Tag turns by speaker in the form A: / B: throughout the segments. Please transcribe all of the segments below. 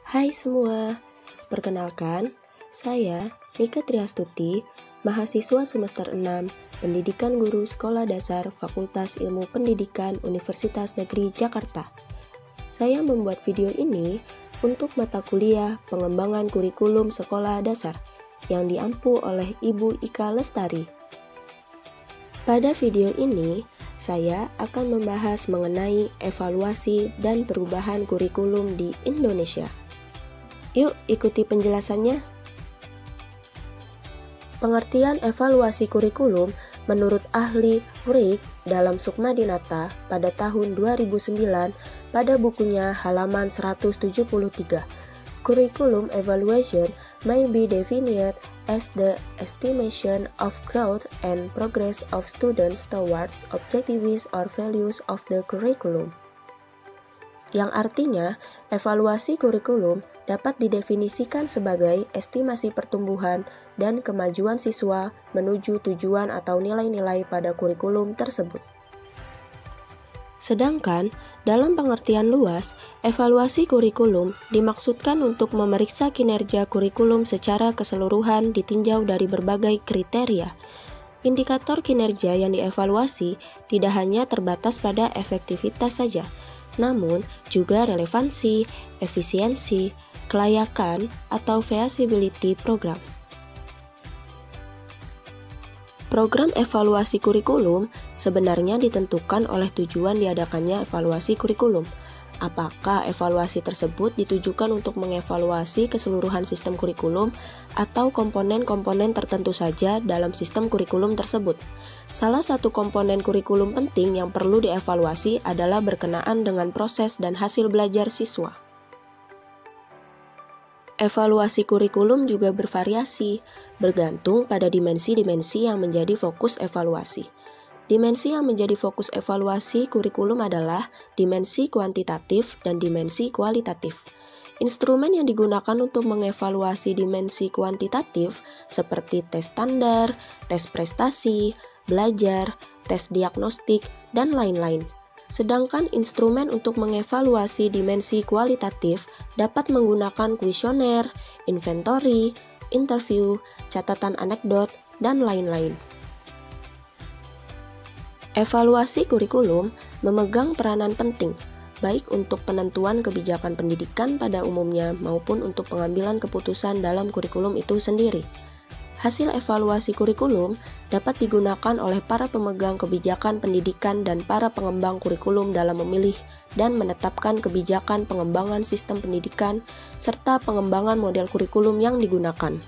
A: Hai semua, perkenalkan, saya Mika Triastuti, mahasiswa semester 6, Pendidikan Guru Sekolah Dasar Fakultas Ilmu Pendidikan Universitas Negeri Jakarta. Saya membuat video ini untuk mata kuliah pengembangan kurikulum sekolah dasar yang diampu oleh Ibu Ika Lestari. Pada video ini, saya akan membahas mengenai evaluasi dan perubahan kurikulum di Indonesia. Yuk ikuti penjelasannya. Pengertian evaluasi kurikulum menurut ahli Wright dalam Sukma Dinata pada tahun 2009 pada bukunya halaman 173. Curriculum evaluation may be defined as the estimation of growth and progress of students towards objectives or values of the curriculum. Yang artinya, evaluasi kurikulum dapat didefinisikan sebagai estimasi pertumbuhan dan kemajuan siswa menuju tujuan atau nilai-nilai pada kurikulum tersebut. Sedangkan, dalam pengertian luas, evaluasi kurikulum dimaksudkan untuk memeriksa kinerja kurikulum secara keseluruhan ditinjau dari berbagai kriteria. Indikator kinerja yang dievaluasi tidak hanya terbatas pada efektivitas saja, namun juga relevansi, efisiensi, kelayakan, atau feasibility program. Program evaluasi kurikulum sebenarnya ditentukan oleh tujuan diadakannya evaluasi kurikulum. Apakah evaluasi tersebut ditujukan untuk mengevaluasi keseluruhan sistem kurikulum atau komponen-komponen tertentu saja dalam sistem kurikulum tersebut? Salah satu komponen kurikulum penting yang perlu dievaluasi adalah berkenaan dengan proses dan hasil belajar siswa. Evaluasi kurikulum juga bervariasi, bergantung pada dimensi-dimensi yang menjadi fokus evaluasi. Dimensi yang menjadi fokus evaluasi kurikulum adalah dimensi kuantitatif dan dimensi kualitatif. Instrumen yang digunakan untuk mengevaluasi dimensi kuantitatif seperti tes standar, tes prestasi, belajar, tes diagnostik, dan lain-lain. Sedangkan instrumen untuk mengevaluasi dimensi kualitatif dapat menggunakan kuesioner, inventory, interview, catatan anekdot, dan lain-lain. Evaluasi kurikulum memegang peranan penting, baik untuk penentuan kebijakan pendidikan pada umumnya maupun untuk pengambilan keputusan dalam kurikulum itu sendiri. Hasil evaluasi kurikulum dapat digunakan oleh para pemegang kebijakan pendidikan dan para pengembang kurikulum dalam memilih dan menetapkan kebijakan pengembangan sistem pendidikan serta pengembangan model kurikulum yang digunakan.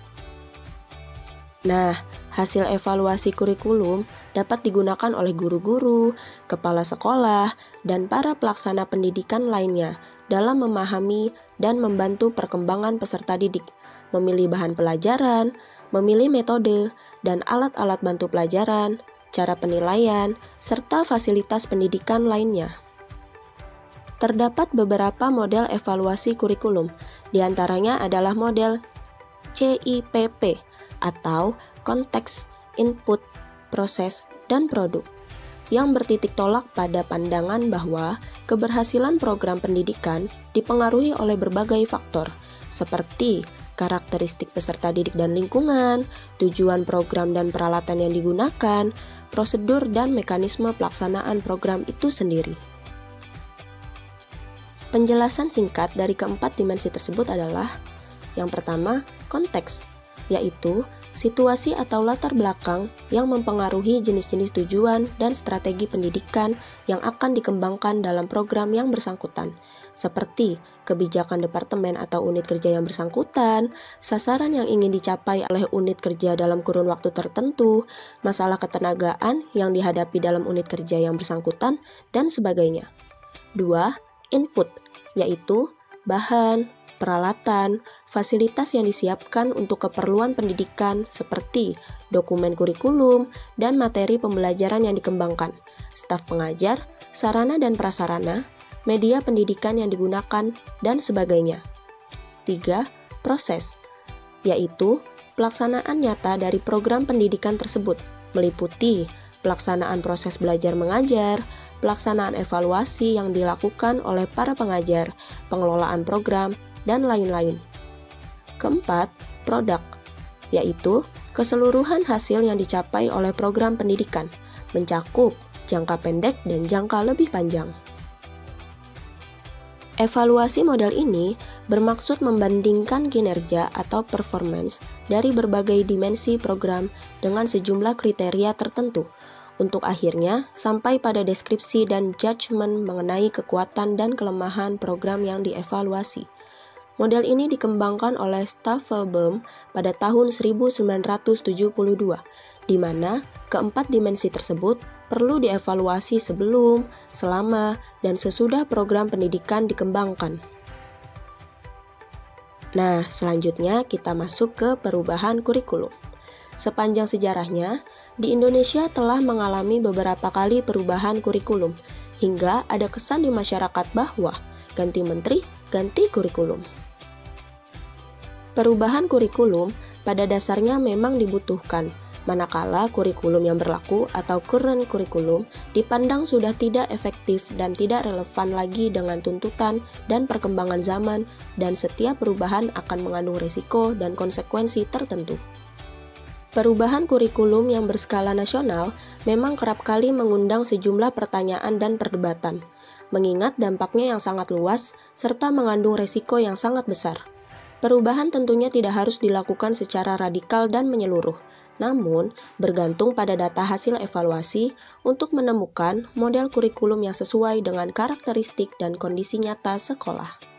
A: Nah, hasil evaluasi kurikulum dapat digunakan oleh guru-guru, kepala sekolah, dan para pelaksana pendidikan lainnya dalam memahami dan membantu perkembangan peserta didik, memilih bahan pelajaran, memilih metode dan alat-alat bantu pelajaran, cara penilaian, serta fasilitas pendidikan lainnya. Terdapat beberapa model evaluasi kurikulum, diantaranya adalah model CIPP atau Konteks, Input, Proses, dan Produk, yang bertitik tolak pada pandangan bahwa keberhasilan program pendidikan dipengaruhi oleh berbagai faktor, seperti karakteristik peserta didik dan lingkungan, tujuan program dan peralatan yang digunakan, prosedur dan mekanisme pelaksanaan program itu sendiri. Penjelasan singkat dari keempat dimensi tersebut adalah: yang pertama, konteks, yaitu situasi atau latar belakang yang mempengaruhi jenis-jenis tujuan dan strategi pendidikan yang akan dikembangkan dalam program yang bersangkutan, seperti kebijakan departemen atau unit kerja yang bersangkutan, sasaran yang ingin dicapai oleh unit kerja dalam kurun waktu tertentu, masalah ketenagaan yang dihadapi dalam unit kerja yang bersangkutan, dan sebagainya. 2. Input, yaitu bahan, peralatan, fasilitas yang disiapkan untuk keperluan pendidikan seperti dokumen kurikulum dan materi pembelajaran yang dikembangkan, staf pengajar, sarana dan prasarana, media pendidikan yang digunakan, dan sebagainya. 3. Proses, yaitu pelaksanaan nyata dari program pendidikan tersebut, meliputi pelaksanaan proses belajar mengajar, pelaksanaan evaluasi yang dilakukan oleh para pengajar, pengelolaan program, dan lain-lain. Keempat, produk, yaitu keseluruhan hasil yang dicapai oleh program pendidikan, mencakup jangka pendek dan jangka lebih panjang. Evaluasi model ini bermaksud membandingkan kinerja atau performance dari berbagai dimensi program dengan sejumlah kriteria tertentu, untuk akhirnya sampai pada deskripsi dan judgement mengenai kekuatan dan kelemahan program yang dievaluasi. Model ini dikembangkan oleh Staffelbaum pada tahun 1972, di mana keempat dimensi tersebut perlu dievaluasi sebelum, selama, dan sesudah program pendidikan dikembangkan. Nah, selanjutnya kita masuk ke perubahan kurikulum. Sepanjang sejarahnya, di Indonesia telah mengalami beberapa kali perubahan kurikulum, hingga ada kesan di masyarakat bahwa ganti menteri, ganti kurikulum. Perubahan kurikulum pada dasarnya memang dibutuhkan, manakala kurikulum yang berlaku atau current kurikulum dipandang sudah tidak efektif dan tidak relevan lagi dengan tuntutan dan perkembangan zaman, dan setiap perubahan akan mengandung risiko dan konsekuensi tertentu. Perubahan kurikulum yang berskala nasional memang kerap kali mengundang sejumlah pertanyaan dan perdebatan, mengingat dampaknya yang sangat luas serta mengandung risiko yang sangat besar. Perubahan tentunya tidak harus dilakukan secara radikal dan menyeluruh, namun bergantung pada data hasil evaluasi untuk menemukan model kurikulum yang sesuai dengan karakteristik dan kondisi nyata sekolah.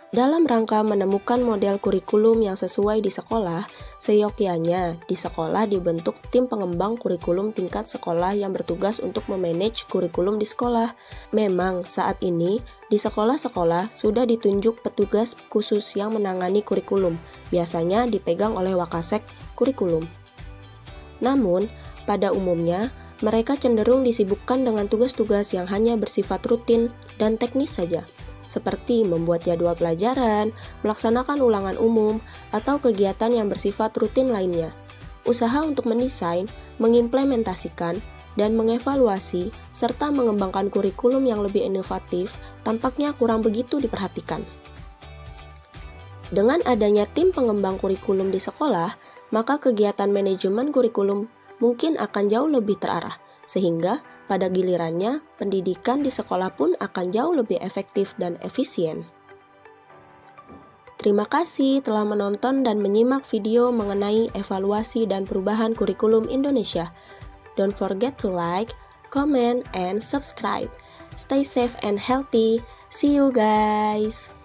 A: Dalam rangka menemukan model kurikulum yang sesuai di sekolah, seyogyanya di sekolah dibentuk tim pengembang kurikulum tingkat sekolah yang bertugas untuk memanage kurikulum di sekolah. Memang saat ini di sekolah-sekolah sudah ditunjuk petugas khusus yang menangani kurikulum, biasanya dipegang oleh Wakasek kurikulum. Namun, pada umumnya, mereka cenderung disibukkan dengan tugas-tugas yang hanya bersifat rutin dan teknis saja, seperti membuat jadwal pelajaran, melaksanakan ulangan umum, atau kegiatan yang bersifat rutin lainnya. Usaha untuk mendesain, mengimplementasikan, dan mengevaluasi, serta mengembangkan kurikulum yang lebih inovatif tampaknya kurang begitu diperhatikan. Dengan adanya tim pengembang kurikulum di sekolah, maka kegiatan manajemen kurikulum mungkin akan jauh lebih terarah, sehingga pada gilirannya pendidikan di sekolah pun akan jauh lebih efektif dan efisien. Terima kasih telah menonton dan menyimak video mengenai evaluasi dan perubahan kurikulum Indonesia. Don't forget to like, comment, and subscribe. Stay safe and healthy. See you guys!